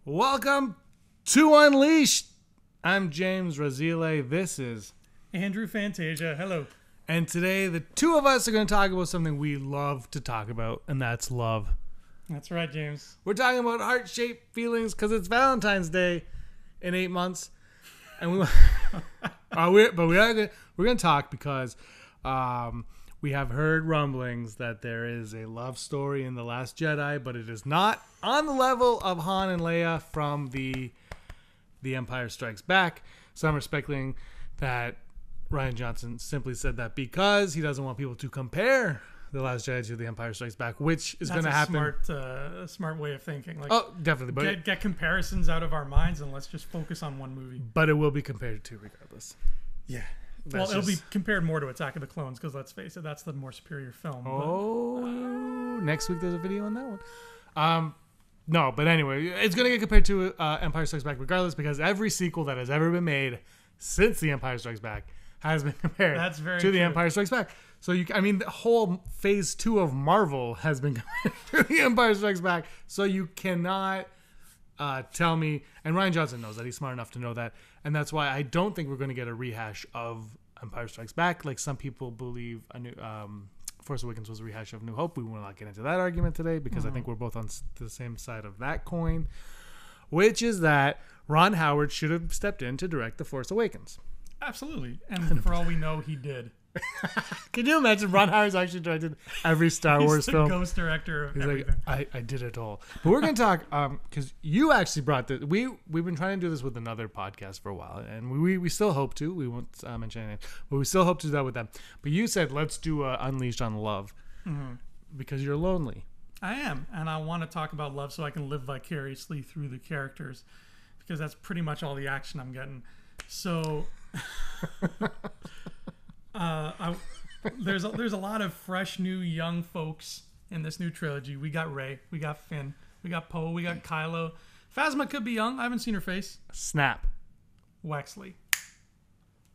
Welcome to Unleashed. I'm James Razile. This is Andrew Fantasia. Hello. And today the two of us are going to talk about something we love to talk about, and that's love. That's right, James. We're talking about heart-shaped feelings because it's Valentine's Day in 8 months, and we're going to talk because we have heard rumblings that there is a love story in The Last Jedi, but it is not on the level of Han and Leia from the Empire Strikes Back. Some are speculating that Rian Johnson simply said that because he doesn't want people to compare The Last Jedi to The Empire Strikes Back, which is going to happen. That's a smart way of thinking. Like, oh, definitely. But get comparisons out of our minds and let's just focus on one movie. But it will be compared to regardless. Yeah. It'll be compared more to Attack of the Clones because let's face it, that's the more superior film. Next week there's a video on that one. No, but anyway, it's going to get compared to Empire Strikes Back regardless because every sequel that has ever been made since The Empire Strikes Back has been compared to The Empire Strikes Back. So, the whole phase 2 of Marvel has been compared to The Empire Strikes Back. So you cannot tell me, and Rian Johnson knows that. He's smart enough to know that. And that's why I don't think we're going to get a rehash of Empire Strikes Back. Like some people believe Force Awakens was a rehash of New Hope. We will not get into that argument today because I think we're both on the same side of that coin, which is that Ron Howard should have stepped in to direct The Force Awakens. Absolutely. And for all we know, he did. Can you imagine Ron Howard's actually directed every Star Wars film? He's the ghost director of everything. Like, I did it all. But we're going to talk, because you actually brought this. We've been trying to do this with another podcast for a while, and we still hope to. We won't mention anything, but we still hope to do that with them. But you said, let's do Unleashed on Love, because you're lonely. I am, and I want to talk about love so I can live vicariously through the characters, because that's pretty much all the action I'm getting. So... there's a lot of fresh, new, young folks in this new trilogy. We got Rey, we got Finn, we got Poe, we got Kylo. Phasma could be young. I haven't seen her face. Snap. Wexley.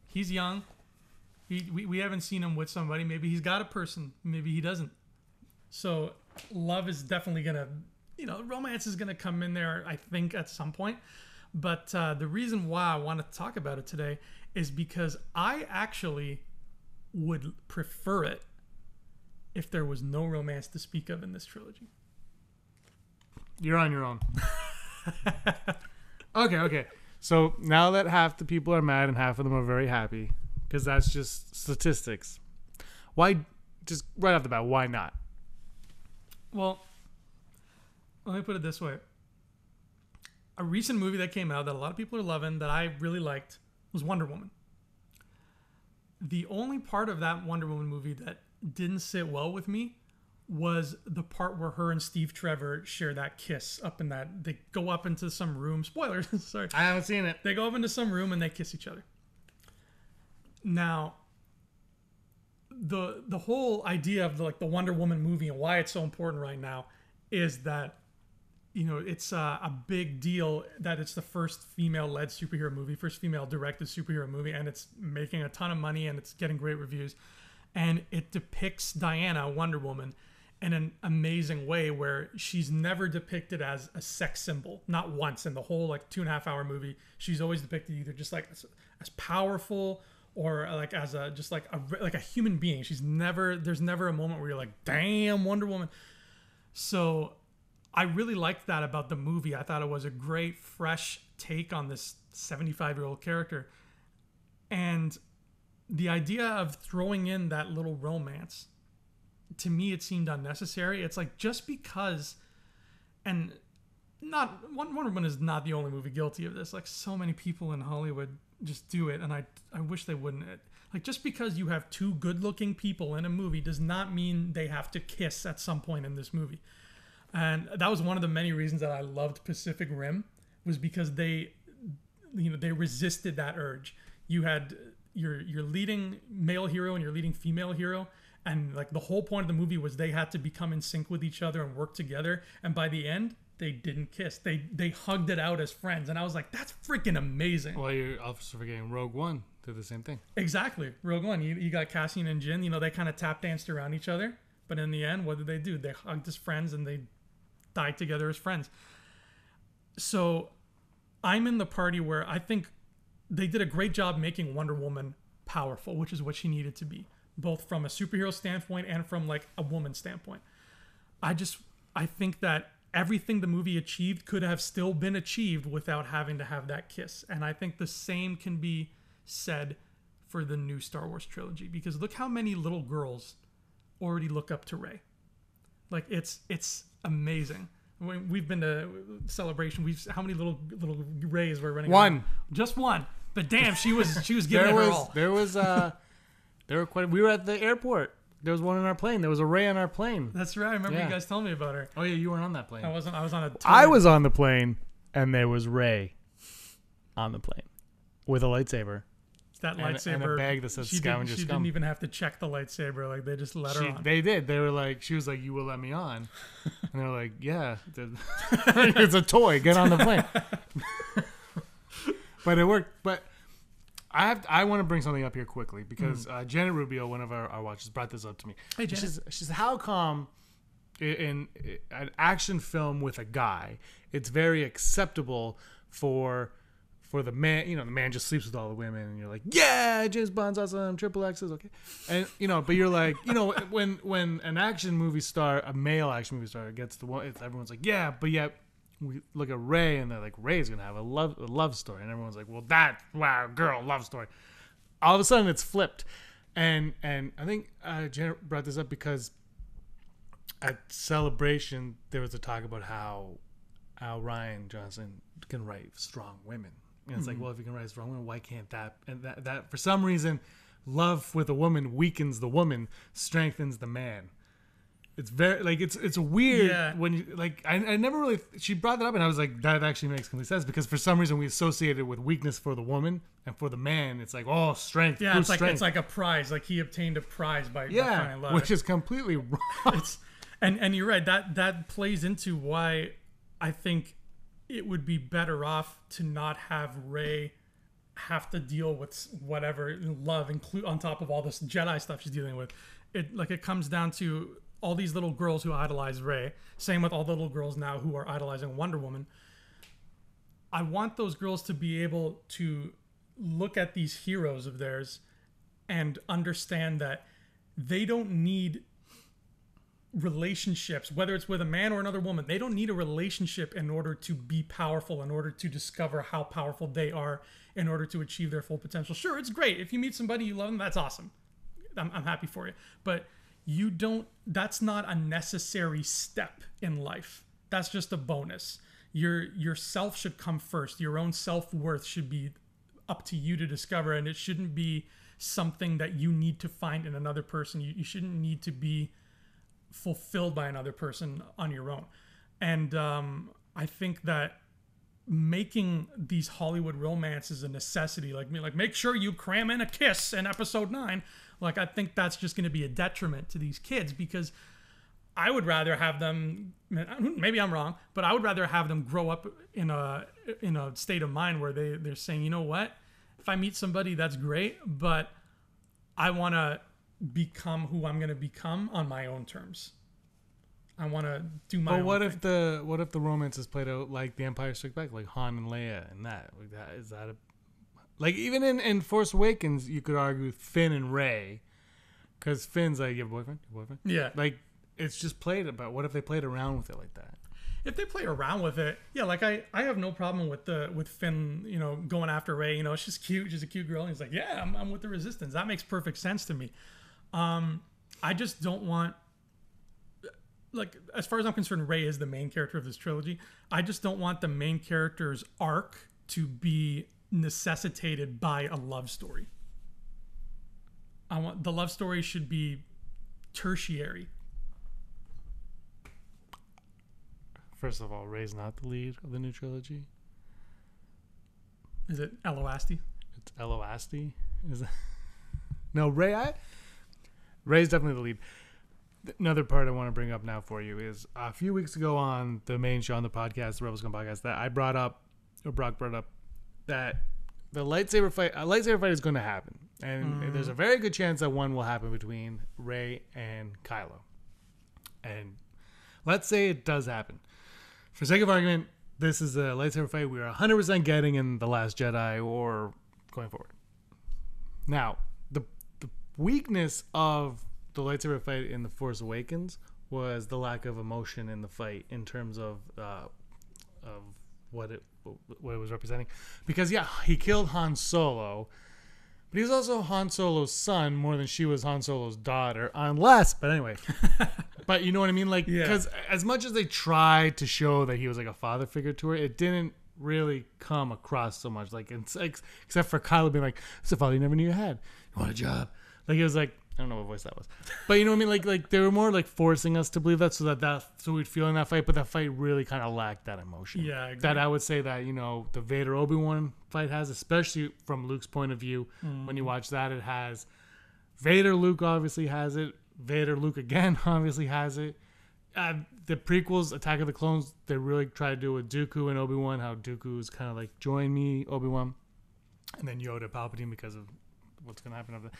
He's young. We haven't seen him with somebody. Maybe he's got a person. Maybe he doesn't. So love is definitely gonna, romance is gonna come in there. I think at some point. But the reason why I want to talk about it today is because I actually would prefer it if there was no romance to speak of in this trilogy. You're on your own. Okay. So now that half the people are mad and half of them are very happy, because that's just statistics, why, just right off the bat, why not? Well, let me put it this way. A recent movie that came out that a lot of people are loving that I really liked was Wonder Woman. The only part of that Wonder Woman movie that didn't sit well with me was the part where her and Steve Trevor share that kiss up in that. They go up into some room. Spoilers. Sorry. I haven't seen it. They go up into some room and they kiss each other. Now, the whole idea of the Wonder Woman movie and why it's so important right now is that it's a big deal that it's the first female-led superhero movie, first female-directed superhero movie, and it's making a ton of money and it's getting great reviews. And it depicts Diana, Wonder Woman, in an amazing way where she's never depicted as a sex symbol. Not once in the whole 2.5-hour movie. She's always depicted either just as powerful or as a human being. There's never a moment where you're like, damn, Wonder Woman. So I really liked that about the movie. I thought it was a great, fresh take on this 75-year-old character. And the idea of throwing in that little romance, to me, it seemed unnecessary. It's like, just because, and Wonder Woman is not the only movie guilty of this. Like, so many people in Hollywood just do it, and I wish they wouldn't. Just because you have two good-looking people in a movie does not mean they have to kiss at some point in this movie. And that was one of the many reasons that I loved Pacific Rim, was because they resisted that urge. You had your leading male hero and your leading female hero, and the whole point of the movie was they had to become in sync with each other and work together. And by the end, they didn't kiss. They hugged it out as friends, and I was like, that's freaking amazing. Well, you're also forgetting Rogue One did the same thing. Exactly, Rogue One. You got Cassian and Jyn. They kind of tap danced around each other, but in the end, what did they do? They hugged as friends and they died together as friends. So I'm in the party where I think they did a great job making Wonder Woman powerful, which is what she needed to be, both from a superhero standpoint and from like a woman standpoint. I think that everything the movie achieved could have still been achieved without having to have that kiss. And I think the same can be said for the new Star Wars trilogy, because look how many little girls already look up to Rey. Like it's amazing. When we've been to Celebration, how many little Reys were running One. around? Just one. But damn, she was giving it her all. There were quite. We were at the airport. There was one on our plane. There was a Rey on our plane. That's right. I remember you guys telling me about her. Oh yeah, you weren't on that plane. I wasn't. I was on a. I was on the plane, and there was Rey on the plane with a lightsaber. That and lightsaber. And a bag that says Scavenger Scum. She didn't even have to check the lightsaber. Like they just let her on. They did. They were like, she was like, "You will let me on," and they were like, "Yeah, it's a toy. Get on the plane." But it worked. But I want to bring something up here quickly because Janet Rubio, one of our watchers, brought this up to me. Hey, Janet. She says, how come in an action film with a guy, it's very acceptable for the man, the man just sleeps with all the women, and you're like, yeah, James Bond's awesome, triple X's, okay, and but you're like, when an action movie star, a male action movie star, gets the one, everyone's like, yeah, but yet we look at Rey, and they're like, Rey's gonna have a love story, and everyone's like, well, girl love story. All of a sudden, it's flipped, and I think Janet brought this up because at Celebration there was a talk about how Rian Johnson can write strong women. And it's like, well, if you can write strong women, why can't that? And that for some reason, love with a woman weakens the woman, strengthens the man. It's very like it's weird when you like. I never really. She brought that up, and I was like, that actually makes complete sense because for some reason we associate it with weakness for the woman, and for the man, it's like, oh, strength. Yeah, it's like a prize. Like he obtained a prize by finding love, which is completely wrong. And you're right. That plays into why I think it would be better off to not have Rey have to deal with whatever love include on top of all this Jedi stuff she's dealing with. It comes down to all these little girls who idolize Rey. Same with all the little girls now who are idolizing Wonder Woman. I want those girls to be able to look at these heroes of theirs and understand that they don't need relationships, whether it's with a man or another woman. They don't need a relationship in order to be powerful, in order to discover how powerful they are, in order to achieve their full potential. Sure, it's great. If you meet somebody you love them, that's awesome. I'm happy for you. But that's not a necessary step in life. That's just a bonus. Your self should come first. Your own self-worth should be up to you to discover, and it shouldn't be something that you need to find in another person. You shouldn't need to be fulfilled by another person on your own. And I think that making these Hollywood romances a necessity, like make sure you cram in a kiss in episode 9, like I think that's just going to be a detriment to these kids, because I would rather have them, maybe I'm wrong, but I would rather have them grow up in a state of mind where they're saying, you know what, if I meet somebody, that's great, but I want to become who I'm going to become on my own terms. I want to do my own what thing. What if the romance is played out like The Empire Strikes Back, like Han and Leia, and that is that a, like even in Force Awakens you could argue Finn and Rey, because Finn's like, you have a boyfriend, yeah, like it's just played about. What if they played around with it like that? If they play around with it, yeah, like I have no problem with Finn, going after Rey. She's cute, she's a cute girl, and he's like, yeah, I'm with the Resistance. That makes perfect sense to me. I just don't want, like, as far as I'm concerned, Rey is the main character of this trilogy. I just don't want the main character's arc to be necessitated by a love story. The love story should be tertiary. First of all, Rey's not the lead of the new trilogy. Is it Eloasti? It's Eloasti. Is it? No, Rey's definitely the lead. Another part I want to bring up now for you is a few weeks ago on the main show on the podcast, the Rebel Scum podcast, that I brought up, or Brock brought up, that a lightsaber fight is going to happen, and there's a very good chance that one will happen between Rey and Kylo. And let's say it does happen. For sake of argument, this is a lightsaber fight we are 100% getting in The Last Jedi or going forward. Now, the weakness of the lightsaber fight in The Force Awakens was the lack of emotion in the fight in terms of what it was representing. Because, yeah, he killed Han Solo, but he was also Han Solo's son more than she was Han Solo's daughter, but anyway. But you know what I mean? Like, because as much as they tried to show that he was like a father figure to her, it didn't really come across so much. Like, except for Kylo being like, "It's a father you never knew you had. You want a job?" Like, it was like, I don't know what voice that was, but you know what I mean? Like they were more like forcing us to believe that so we'd feel in that fight, but that fight really kind of lacked that emotion. Yeah, exactly. That I would say that, you know, the Vader Obi-Wan fight has, especially from Luke's point of view. When you watch that, it has Vader. Luke obviously has it. Vader, Luke again obviously has it. The prequels, Attack of the Clones, they really try to do with Dooku and Obi-Wan, how Dooku's kind of like, join me, Obi-Wan. And then Yoda, Palpatine, because of what's going to happen after that.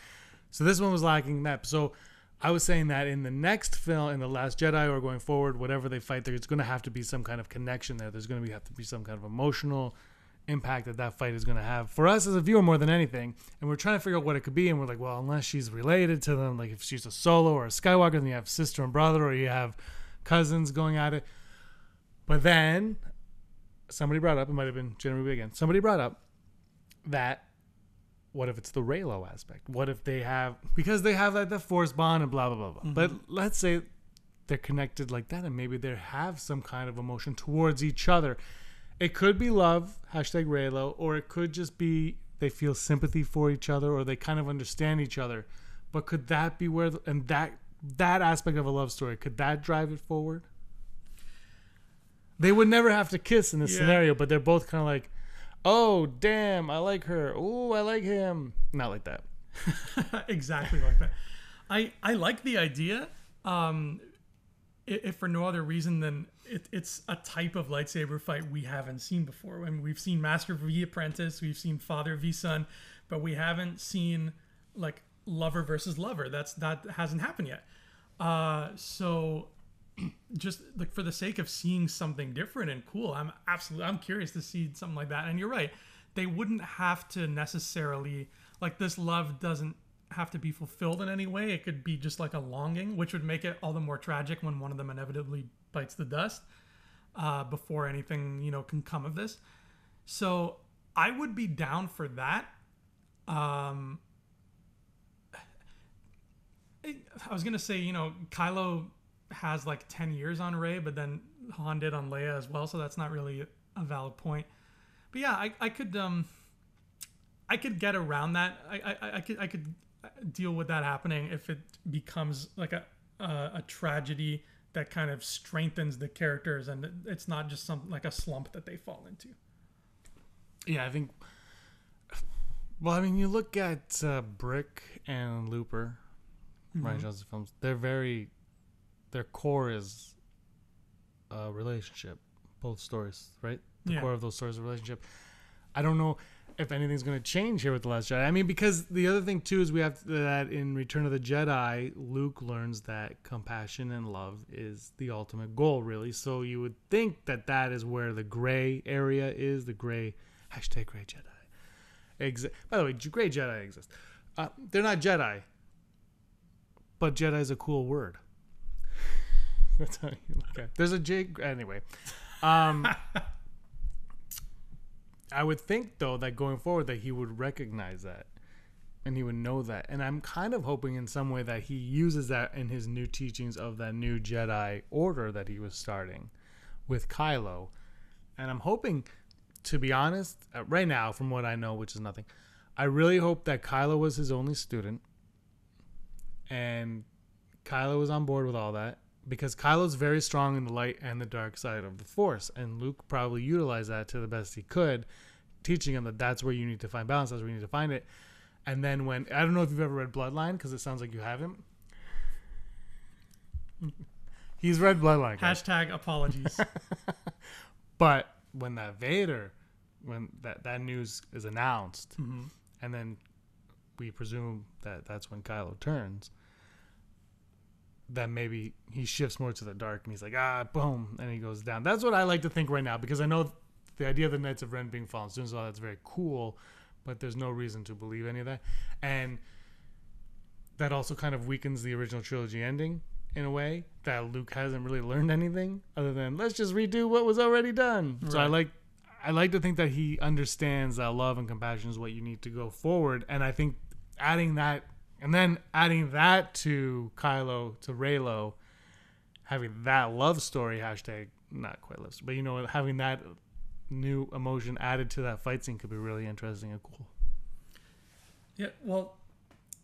So this one was lacking that. So I was saying that in the next film, in The Last Jedi or going forward, whatever they fight, there's going to have to be some kind of connection there. There's going to have to be some kind of emotional impact that fight is going to have for us as a viewer more than anything. And we're trying to figure out what it could be. And we're like, well, unless she's related to them, like if she's a Solo or a Skywalker, then you have sister and brother, or you have cousins going at it. But then somebody brought up, it might have been Jenna again, somebody brought up that what if it's the Reylo aspect? What if they have, because they have like the Force bond and blah, blah, blah, blah. Mm-hmm. But let's say they're connected like that, and maybe they have some kind of emotion towards each other. It could be love, hashtag Reylo, or it could just be they feel sympathy for each other, or they kind of understand each other. But could that be where, and that aspect of a love story, could that drive it forward? They would never have to kiss in this scenario, but they're both kind of like, oh, damn, I like her. Oh, I like him. Not like that. Exactly like that. I like the idea, if for no other reason than it's a type of lightsaber fight we haven't seen before. I mean, we've seen Master v Apprentice, we've seen Father v Son, but we haven't seen like lover versus lover. That hasn't happened yet. So just like for the sake of seeing something different and cool, I'm curious to see something like that. And you're right, they wouldn't have to necessarily, like, this love doesn't have to be fulfilled in any way. It could be just like a longing, which would make it all the more tragic when one of them inevitably bites the dust before anything, you know, can come of this. So I would be down for that. I was gonna say, you know, Kylo has like 10 years on Rey, but then Han did on Leia as well, so that's not really a valid point. But yeah, I could get around that. I could deal with that happening if it becomes like a tragedy that kind of strengthens the characters, and it's not just something like a slump that they fall into. Yeah, I think. Well, I mean, you look at Brick and Looper, Rian Johnson's films. Their core is a relationship. Both stories, right? The core of those stories is a relationship. I don't know if anything's going to change here with The Last Jedi. I mean, because the other thing too is we have that in Return of the Jedi, Luke learns that compassion and love is the ultimate goal, really. So you would think that is where the gray area is, the gray, hashtag gray Jedi. By the way, gray Jedi exist. They're not Jedi, but Jedi is a cool word. That's how you look at it. There's a J. Anyway. I would think, though, that going forward that he would recognize that and he would know that. And I'm kind of hoping in some way that he uses that in his new teachings of that new Jedi order that he was starting with Kylo. And I'm hoping, to be honest, right now, from what I know, which is nothing, I really hope that Kylo was his only student and Kylo was on board with all that, because Kylo's very strong in the light and the dark side of the Force, and Luke probably utilized that to the best he could, teaching him that that's where you need to find balance, that's where you need to find it. And then when, I don't know if you've ever read Bloodline, because it sounds like you haven't. He's read Bloodline. Hashtag apologies. But when that that news is announced, and then we presume that that's when Kylo turns, that maybe he shifts more to the dark and he's like, boom, and he goes down. That's what I like to think right now, because I know the idea of the Knights of Ren being fallen students, all that's very cool, but there's no reason to believe any of that. And that also kind of weakens the original trilogy ending in a way, that Luke hasn't really learned anything other than let's just redo what was already done. Right. So I like to think that he understands that love and compassion is what you need to go forward. And I think adding that to Kylo, to Reylo, having that love story, hashtag not quite love story, but having that new emotion added to that fight scene could be really interesting and cool. Yeah, well,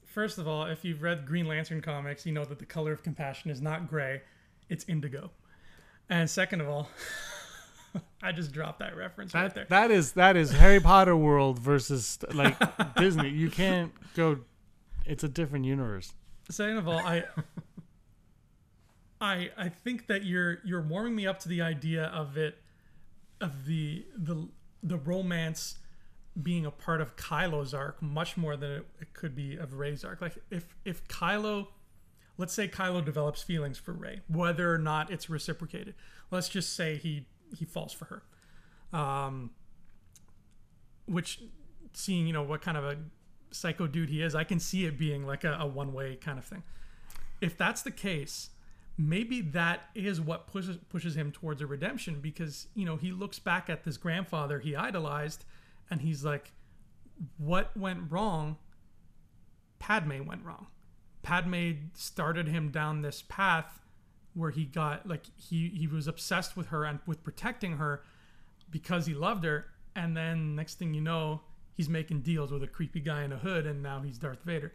first of all, if you've read Green Lantern comics, you know that the color of compassion is not gray, it's indigo. And second of all, I just dropped that reference right there. That is Harry Potter world versus like Disney. You can't go. It's a different universe. Second of all, I think that you're warming me up to the idea of the romance being a part of Kylo's arc much more than it could be of Rey's arc. Like if Kylo, let's say Kylo develops feelings for Rey, whether or not it's reciprocated. Let's just say he falls for her. Which, seeing what kind of a psycho dude he is, I can see it being like a one-way kind of thing. If that's the case, maybe that is what pushes him towards a redemption, because he looks back at this grandfather he idolized and he's like, what went wrong? Padme went wrong. Padme started him down this path where he got like he was obsessed with her and with protecting her because he loved her, and then next thing you know, he's making deals with a creepy guy in a hood, and now he's Darth Vader.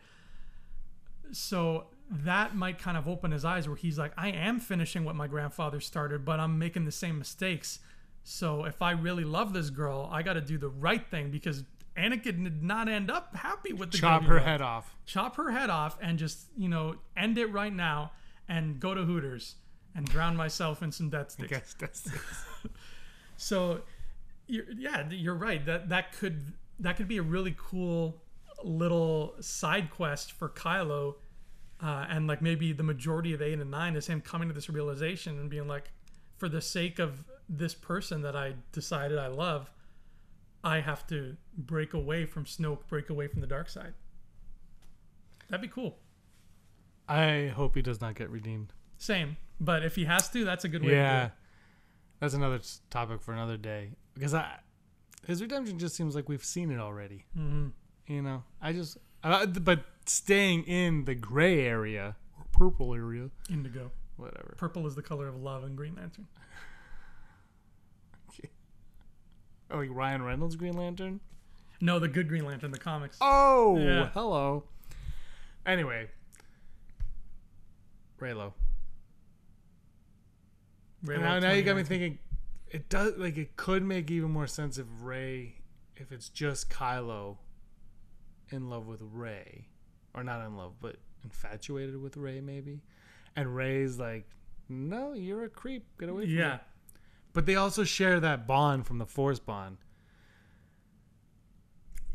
So that might kind of open his eyes, where he's like, I am finishing what my grandfather started, but I'm making the same mistakes. So if I really love this girl, I got to do the right thing, because Anakin did not end up happy with the Chop her head off. Chop her head off and just, end it right now and go to Hooters and drown myself in some death sticks. So you're right. That could be a really cool little side quest for Kylo, and like maybe the majority of 8 and 9 is him coming to this realization and being like, for the sake of this person that I decided I love, I have to break away from Snoke, break away from the dark side. That'd be cool. I hope he does not get redeemed. Same, but if he has to, that's a good way to do it. That's another topic for another day, because his redemption just seems like we've seen it already. Mm-hmm. But staying in the gray area or purple area, indigo, whatever. Purple is the color of love in Green Lantern. Okay. Oh, like Ryan Reynolds' Green Lantern? No, the good Green Lantern, the comics. Oh, yeah. Hello. Anyway, Reylo. Now you got me thinking. It does, like, it could make even more sense if it's just Kylo in love with Rey, or not in love, but infatuated with Rey, maybe, and Rey's like, no, you're a creep, get away from me. Yeah, but they also share that bond from the Force bond.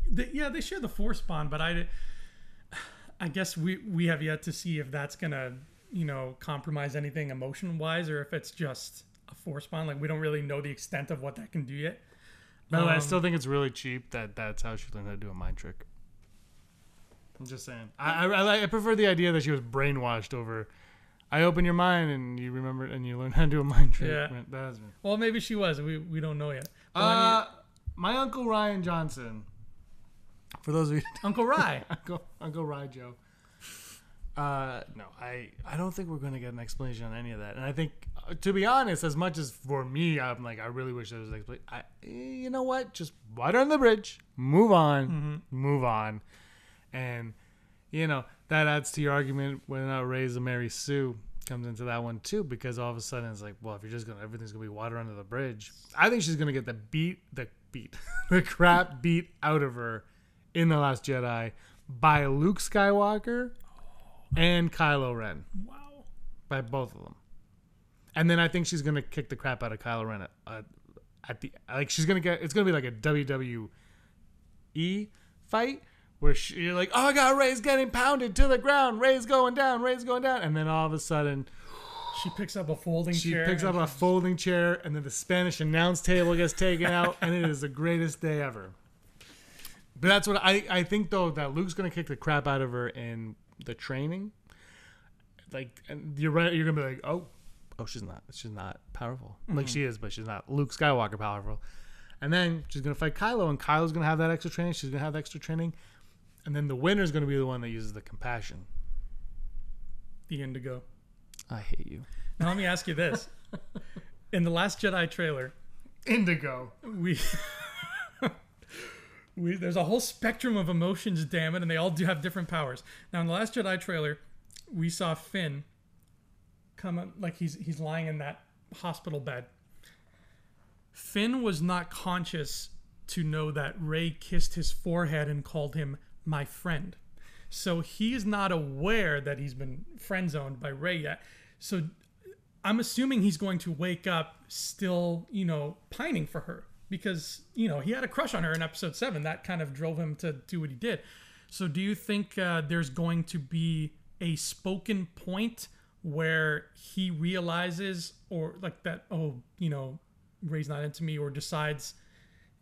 They share the Force bond, but I guess we have yet to see if that's gonna compromise anything emotion wise, or if it's just a Force bond. Like, we don't really know the extent of what that can do yet. No, I still think it's really cheap that's how she learned how to do a mind trick. I'm just saying. I prefer the idea that she was brainwashed over. I open your mind and you remember and you learn how to do a mind trick. Yeah. Well, maybe she was. We don't know yet. My Uncle Ryan Johnson. For those of you, Uncle Rye, Uncle Rye Joe. No, I don't think we're going to get an explanation on any of that. And I think, to be honest, as much as for me, I'm like, I really wish there was an explanation. You know what? Just water on the bridge. Move on. Mm-hmm. Move on. And, that adds to your argument whether or not Rey's a Mary Sue comes into that one too, because all of a sudden it's like, well, if you're just everything's going to be water under the bridge. I think she's going to get the crap beat out of her in The Last Jedi by Luke Skywalker and Kylo Ren. Wow. By both of them. And then I think she's going to kick the crap out of Kylo Ren it's going to be like a WWE fight where you're like, oh my God, Rey's getting pounded to the ground. Rey's going down. Rey's going down. And then all of a sudden, she picks up a folding chair. She picks up a folding chair, and then the Spanish announce table gets taken out, and it is the greatest day ever. But that's what I think, though, that Luke's going to kick the crap out of her in the training. Like, and you're right. You're going to be like, oh, she's not powerful. Mm-hmm. Like, she is, but she's not Luke Skywalker powerful. And then she's going to fight Kylo, and Kylo's going to have that extra training. She's going to have extra training. And then the winner's going to be the one that uses the compassion. The Indigo. I hate you. Now let me ask you this. In the Last Jedi trailer, Indigo. There's a whole spectrum of emotions, damn it, and they all do have different powers. Now in the Last Jedi trailer, we saw Finn come up, like he's lying in that hospital bed. Finn was not conscious to know that Rey kissed his forehead and called him my friend. So he's not aware that he's been friend-zoned by Rey yet. So I'm assuming he's going to wake up still, pining for her. Because, he had a crush on her in episode 7. That kind of drove him to do what he did. So do you think there's going to be a spoken point where he realizes or like that, Rey's not into me, or decides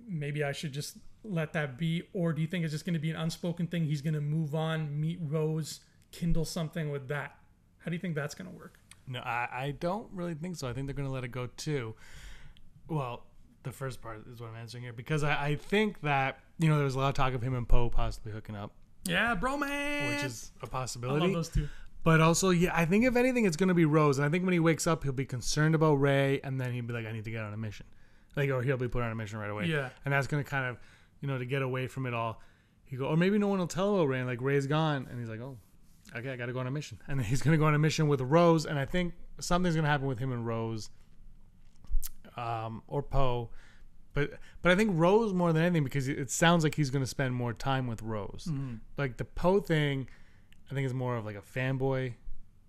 maybe I should just let that be? Or do you think it's just going to be an unspoken thing? He's going to move on, meet Rose, kindle something with that. How do you think that's going to work? No, I don't really think so. I think they're going to let it go too. Well, the first part is what I'm answering here, because I think that, there was a lot of talk of him and Poe possibly hooking up. Yeah, bromance! Which is a possibility. I love those two. But also, yeah, I think if anything, it's going to be Rose. And I think when he wakes up, he'll be concerned about Rey, and then he'll be like, I need to get on a mission. Or he'll be put on a mission right away. Yeah. And that's going to kind of, to get away from it all. Or maybe no one will tell about Rey, and like Rey's gone, and he's like, oh, okay, I got to go on a mission. And then he's going to go on a mission with Rose, and I think something's going to happen with him and Rose, or Poe. But I think Rose more than anything, because it sounds like he's going to spend more time with Rose. Mm-hmm. Like the Poe thing, I think is more of like a fanboy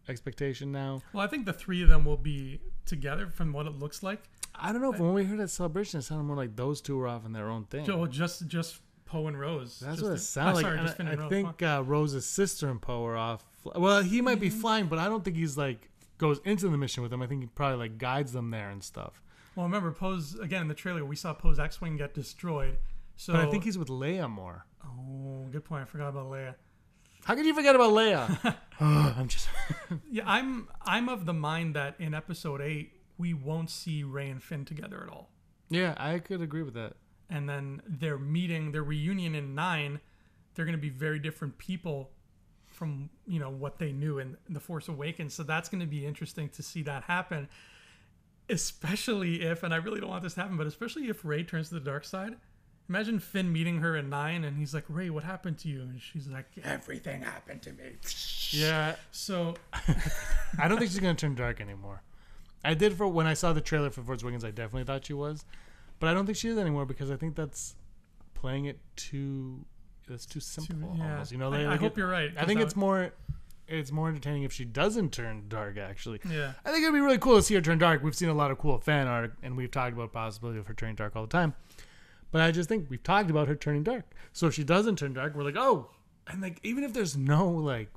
expectation now. Well, I think the three of them will be together from what it looks like. I don't know. When we heard that celebration, it sounded more like those two were off in their own thing. So just Poe and Rose. That's what it sounded like. Sorry, I think Rose's sister and Poe are off. Well, he might be flying, but I don't think he's like goes into the mission with them. I think he probably like guides them there and stuff. Well, remember, Poe's, again, in the trailer, we saw Poe's X-Wing get destroyed. So, but I think he's with Leia more. Oh, good point. I forgot about Leia. How could you forget about Leia? I'm just... Yeah, I'm of the mind that in episode 8, we won't see Rey and Finn together at all. Yeah, I could agree with that. And then their reunion in 9, they're going to be very different people from, what they knew in The Force Awakens. So that's going to be interesting to see that happen. Especially if, and I really don't want this to happen, but especially if Rey turns to the dark side. Imagine Finn meeting her in 9, and he's like, Rey, what happened to you? And she's like, everything happened to me. Yeah. So I don't think she's going to turn dark anymore. I did when I saw the trailer for Force Awakens, I definitely thought she was. But I don't think she is anymore, because I think that's playing it too simple almost. I hope you're right. I think it's more entertaining if she doesn't turn dark, actually. Yeah. I think it'd be really cool to see her turn dark. We've seen a lot of cool fan art, and we've talked about the possibility of her turning dark all the time. But I just think we've talked about her turning dark. So if she doesn't turn dark, we're like, oh. And like, even if there's no like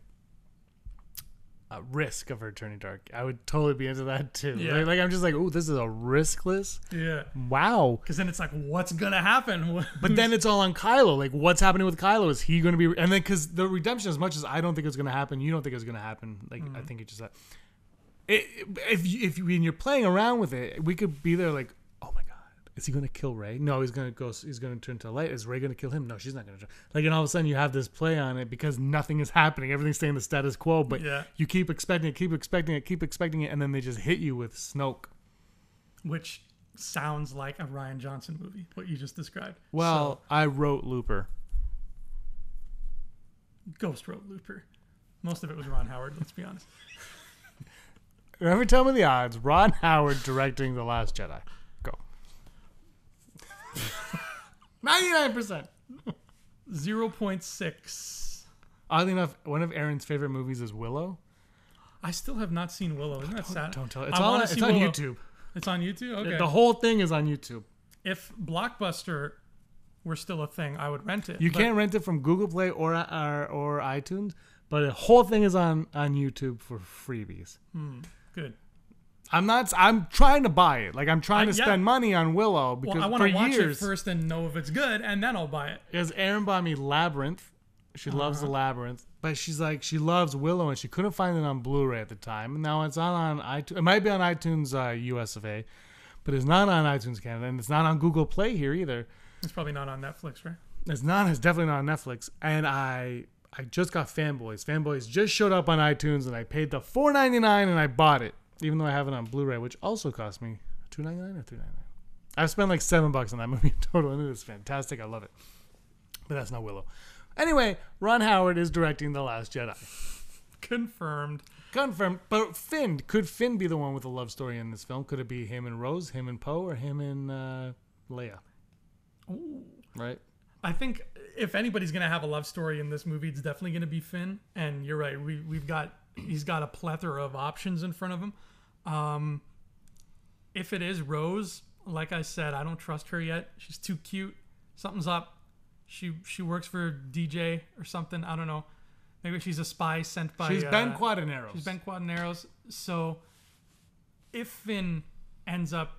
risk of her turning dark, I would totally be into that too. Yeah. Like I'm just like, oh, this is a riskless. Yeah. Wow. Because then it's like, what's gonna happen? But then it's all on Kylo. Like, what's happening with Kylo? Is he going to be? And then because the redemption, as much as I don't think it's going to happen, you don't think it's going to happen. Like, I think it just. If when you're playing around with it, we could be there like, oh my god, is he going to kill Rey? No, he's going to go. He's going to turn to the light. Is Rey going to kill him? No, she's not going to. Like, and all of a sudden you have this play on it because nothing is happening. Everything's staying the status quo, but you keep expecting it, and then they just hit you with Snoke, which sounds like a Rian Johnson movie. What you just described. Well, I wrote Looper. Ghost wrote Looper. Most of it was Ron Howard. Let's be honest. Whoever tell me the odds, Ron Howard directing The Last Jedi. Go. 99%. 0.6. Oddly enough, one of Aaron's favorite movies is Willow. I still have not seen Willow. Isn't that sad? Don't tell it. It's on YouTube. It's on YouTube? Okay. The whole thing is on YouTube. If Blockbuster were still a thing, I would rent it. You can't rent it from Google Play or iTunes, but the whole thing is on YouTube for freebies. Good. I'm trying to buy it. Like I'm trying to spend money on Willow because I want to watch years, it first and know if it's good, and then I'll buy it. Because Erin bought me Labyrinth. She loves the Labyrinth, but she's like she loves Willow, and she couldn't find it on Blu-ray at the time. And now it's on iTunes. It might be on iTunes US of A, but it's not on iTunes Canada, and it's not on Google Play here either. It's probably not on Netflix, right? It's not. It's definitely not on Netflix. And I just got Fanboys. Fanboys just showed up on iTunes, and I paid the $4.99, and I bought it, even though I have it on Blu-ray, which also cost me $2.99 or $3.99. I've spent like $7 on that movie in total, and it is fantastic. I love it. But that's not Willow. Anyway, Ron Howard is directing The Last Jedi. Confirmed. But Finn, could Finn be the one with a love story in this film? Could it be him and Rose, him and Poe, or him and Leia? Ooh. Right? I think if anybody's going to have a love story in this movie, it's definitely going to be Finn. And you're right. He's got a plethora of options in front of him. If it is Rose, like I said, I don't trust her yet. She's too cute. Something's up. She works for DJ or something. I don't know. Maybe she's a spy sent by... She's Ben Quadinaros. She's Ben Quadinaros. So if Finn ends up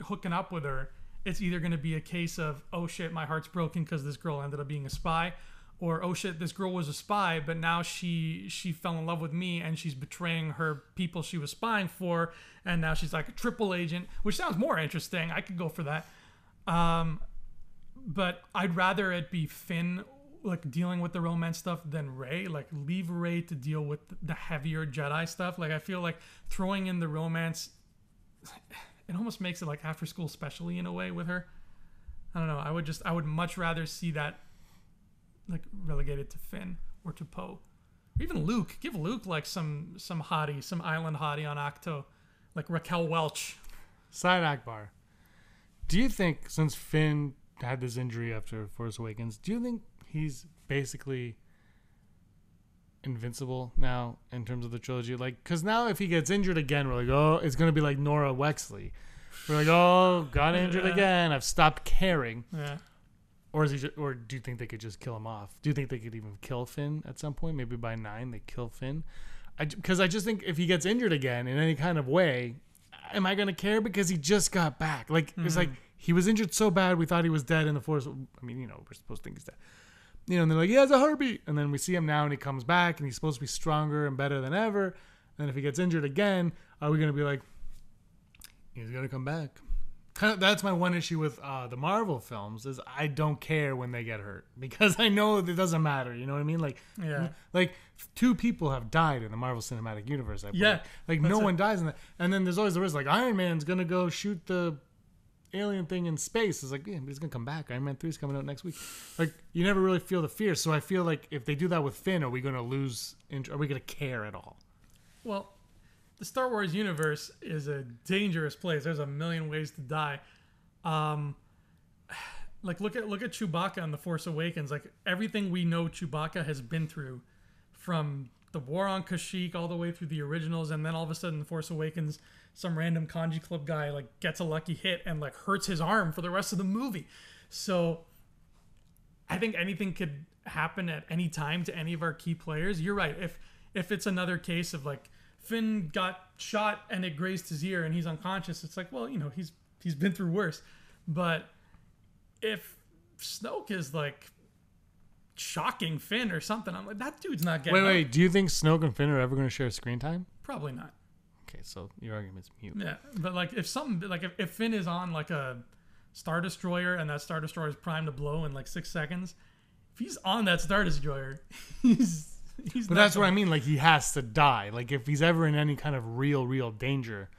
hooking up with her, it's either going to be a case of, oh shit, my heart's broken because this girl ended up being a spy, or oh shit, this girl was a spy, but now she fell in love with me and she's betraying her people she was spying for, and now she's like a triple agent, which sounds more interesting. I could go for that. But I'd rather it be Finn like dealing with the romance stuff than Rey. Like leave Rey to deal with the heavier Jedi stuff. Like I feel like throwing in the romance, it almost makes it like after school specially in a way with her. I don't know. I would much rather see that like relegated to Finn or to Poe. Or even Luke. Give Luke like some hottie, some island hottie on Octo. Like Raquel Welch. Side Akbar. Do you think since Finn had this injury after Force Awakens, do you think he's basically invincible now in terms of the trilogy? Like, because now if he gets injured again, we're like, oh, it's going to be like Nora Wexley. We're like, oh, got injured again. I've stopped caring. Yeah. Or is he? Or do you think they could just kill him off? Do you think they could even kill Finn at some point? Maybe by 9 they kill Finn. Because I just think if he gets injured again in any kind of way, am I going to care? Because he just got back. Like, it's like he was injured so bad we thought he was dead in the Force. I mean, we're supposed to think he's dead. And they're like, he has a heartbeat. And then we see him now and he comes back and he's supposed to be stronger and better than ever. And if he gets injured again, are we going to be like, he's going to come back? That's my one issue with the Marvel films is I don't care when they get hurt because I know it doesn't matter. You know what I mean? Like 2 people have died in the Marvel Cinematic Universe. Like no one dies in that. And then there's always the risk like Iron Man's going to go shoot the alien thing in space. It's like, yeah, but he's gonna come back. Iron Man 3 is coming out next week. Like, you never really feel the fear. So I feel like if they do that with Finn, are we gonna lose? Are we gonna care at all? Well, the Star Wars universe is a dangerous place. There's a million ways to die. Like look at Chewbacca on The Force Awakens. Like everything we know Chewbacca has been through, from the war on Kashyyyk all the way through the originals, and then all of a sudden The Force Awakens, some random kanji club guy like gets a lucky hit and like hurts his arm for the rest of the movie. So I think anything could happen at any time to any of our key players. You're right. If it's another case of like Finn got shot and it grazed his ear and he's unconscious, it's like, well, he's been through worse. But if Snoke is like shocking Finn or something, I'm like, that dude's not getting Wait, do you think Snoke and Finn are ever going to share screen time? Probably not. Okay, so your argument's mute. Yeah, but like if Finn is on like a Star Destroyer and that Star Destroyer is primed to blow in like 6 seconds, if he's on that Star Destroyer, he's. But that's what I mean. Like he has to die. Like if he's ever in any kind of real danger,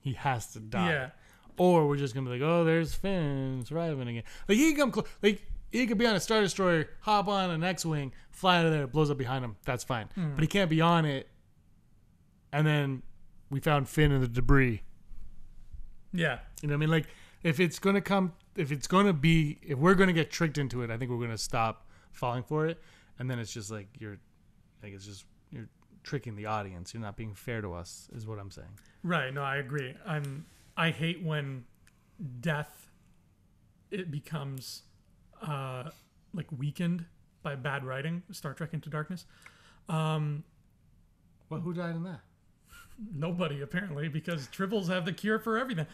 he has to die. Yeah. Or we're just gonna be like, oh, there's Finn surviving again. Like he can come like he could be on a Star Destroyer, hop on an X-wing, fly out of there, it blows up behind him. That's fine. But he can't be on it. And then we found Finn in the debris. Yeah. You know what I mean? Like if we're gonna get tricked into it, I think we're gonna stop falling for it. And then it's just like you're tricking the audience. You're not being fair to us, is what I'm saying. Right. No, I agree. I hate when death it becomes like weakened by bad writing. Star Trek Into Darkness. Well, who died in that? Nobody, apparently, because tribbles have the cure for everything.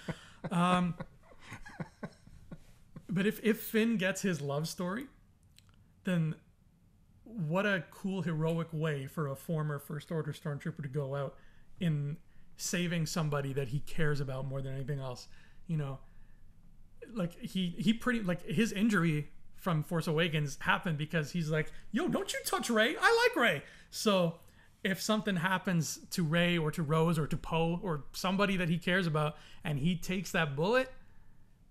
But if Finn gets his love story, then what a cool, heroic way for a former First Order Stormtrooper to go out in saving somebody that he cares about more than anything else. You know, like he pretty, like his injury from Force Awakens happened because he's like, yo, don't you touch Rey. I like Rey. So if something happens to Rey or to Rose or to Poe or somebody that he cares about and he takes that bullet,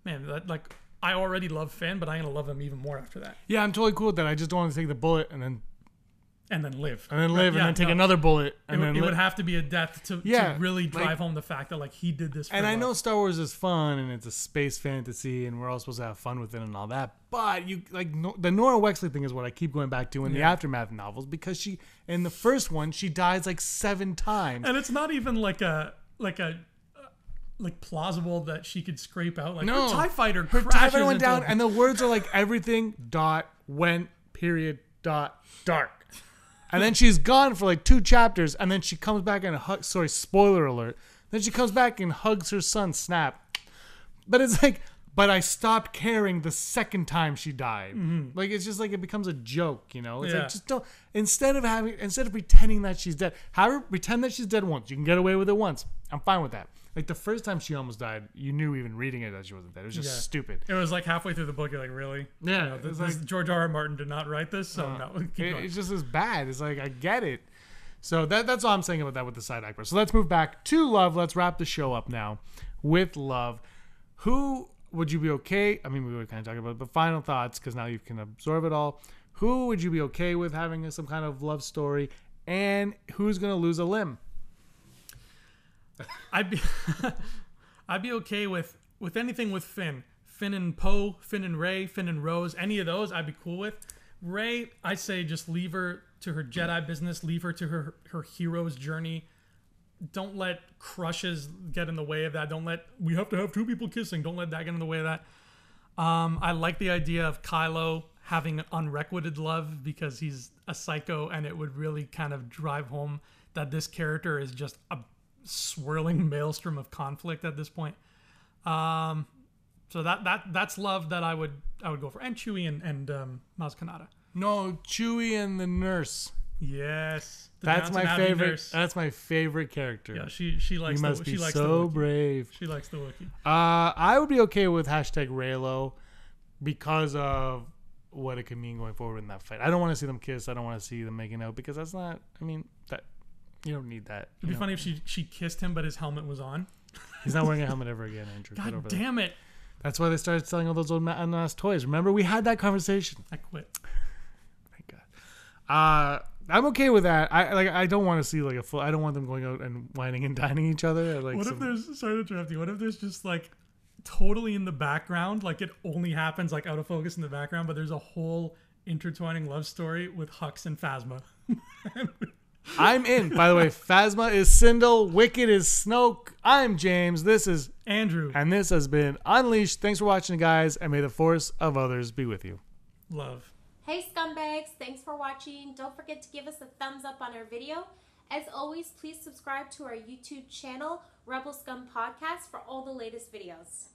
man, that, like, I already love Finn, but I'm going to love him even more after that. Yeah, I'm totally cool with that. I just don't want to take the bullet and then live. And then take another bullet. And it would have to be a death to really drive home the fact that, like, he did this for And I love. know Star Wars is fun and it's a space fantasy and we're all supposed to have fun with it and all that. But you the Nora Wexley thing is what I keep going back to in the Aftermath novels, because she, in the first one, she dies like 7 times. And it's not even like plausible that she could scrape out. Like, no, her TIE fighter her crashes TIE fighter went into down and the words are like everything went dark. And then she's gone for like 2 chapters, and then she comes back and hugs. Sorry, spoiler alert. Then she comes back and hugs her son, Snap. But it's like, but I stopped caring the second time she died. Mm-hmm. Like, it's just like it becomes a joke, you know? It's like, just don't. Instead of pretending that she's dead, have her pretend that she's dead once. You can get away with it once. I'm fine with that. Like, the first time she almost died, you knew even reading it that she wasn't dead. It was just stupid. It was like halfway through the book, you're like, really? Yeah. You know, George R. R. Martin did not write this, so no. Keep going. It's just as bad. It's like, I get it. So that's all I'm saying about that with the side actor. So let's move back to Love. Let's wrap the show up now with Love. Who would you be okay? I mean, we were kind of talking about it, but final thoughts, because now you can absorb it all. Who would you be okay with having some kind of love story? And who's going to lose a limb? I'd be okay with anything with Finn. Finn and Poe, Finn and Rey, Finn and Rose, any of those I'd be cool with. Rey, I say just leave her to her Jedi business, leave her to her hero's journey. Don't let crushes get in the way of that. Don't let, we have to have 2 people kissing. Don't let that get in the way of that. I like the idea of Kylo having unrequited love because he's a psycho, and it would really kind of drive home that this character is just a swirling maelstrom of conflict at this point. So that's love that I would go for. And Chewie and Maz Kanata. No, Chewie and the nurse. Yes, that's my favorite. Nurse. That's my favorite character. Yeah, she likes. You must be she likes so the brave. She likes the Wookiee. I would be okay with #Reylo because of what it could mean going forward in that fight. I don't want to see them kiss. I don't want to see them making out because that's not. I mean, that you don't need that. It'd be funny if she kissed him, but his helmet was on. He's not wearing a helmet ever again, Andrew. God damn it! That's why they started selling all those old unannounced toys. Remember, we had that conversation. I quit. Thank God. I'm okay with that. I don't want to see like a full. I don't want them going out and whining and dining each other. Like, what if there's, sorry to interrupt you, what if there's just like totally in the background, like it only happens like out of focus in the background, but there's a whole intertwining love story with Hux and Phasma. I'm in. By the way, Phasma is Sindel, Wicked is Snoke. I'm James. This is Andrew. And this has been Unleashed. Thanks for watching, guys, and may the force of others be with you. Love. Hey scumbags, thanks for watching. Don't forget to give us a thumbs up on our video. As always, please subscribe to our YouTube channel, Rebel Scum Podcast, for all the latest videos.